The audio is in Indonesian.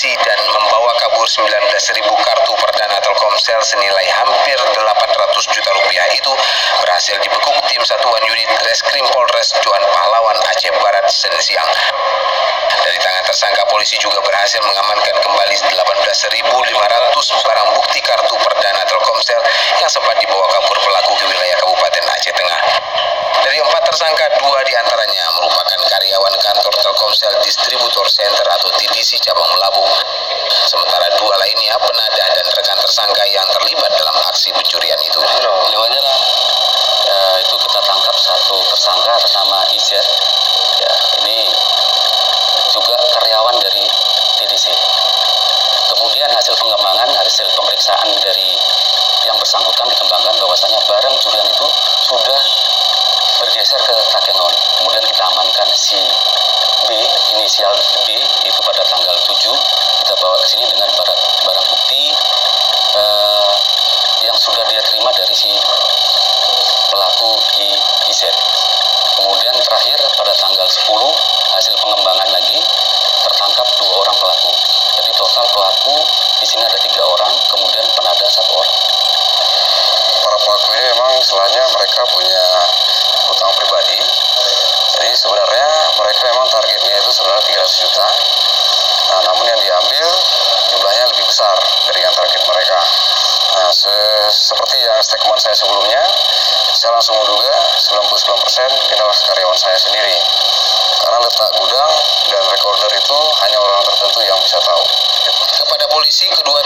polisi dan membawa kabur 19.000 kartu perdana Telkomsel senilai hampir 800 juta rupiah itu berhasil dibekuk tim satuan unit Reskrim Polres Johan Pahlawan Aceh Barat Senin siang. Dari tangan tersangka, polisi juga berhasil mengamankan kembali 18.500 barang bukti kartu perdana Telkomsel yang sempat dibawa kabur pelaku ke wilayah Kabupaten Aceh Tengah. Dari 4 tersangka, 2 diantaranya merupakan karyawan kantor Telkomsel Distributor Center atau TDC cabang Melabu. Sementara 2 lainnya penadah dan rekan tersangka yang terlibat dalam aksi pencurian itu. Itu kita tangkap satu tersangka atas nama IZ. Ya, ini juga karyawan dari TDC. Kemudian hasil pengembangan, hasil pemeriksaan dari yang bersangkutan dikembangkan bahwasanya barang curian itu sudah bergeser ke Takenon. Kemudian kita amankan si B, inisial B, itu pada tanggal 7 kita bawa ke sini dengan barang bukti yang sudah dia terima dari si pelaku IZ. Kemudian terakhir pada tanggal 10 hasil pengembangan lagi tertangkap 2 orang pelaku. Jadi total pelaku di sini ada 3 orang, kemudian penadah 1 orang. Para pelaku ini memang istilahnya mereka punya utang pribadi. Jadi sebenarnya mereka memang targetnya itu sebenarnya 300 juta. Nah, namun yang diambil jumlahnya lebih besar dari yang target mereka. Nah, seperti yang statement saya sebelumnya, saya langsung menduga 99% inilah karyawan saya sendiri. Karena letak gudang dan recorder itu hanya orang tertentu yang bisa tahu. Kepada polisi, kedua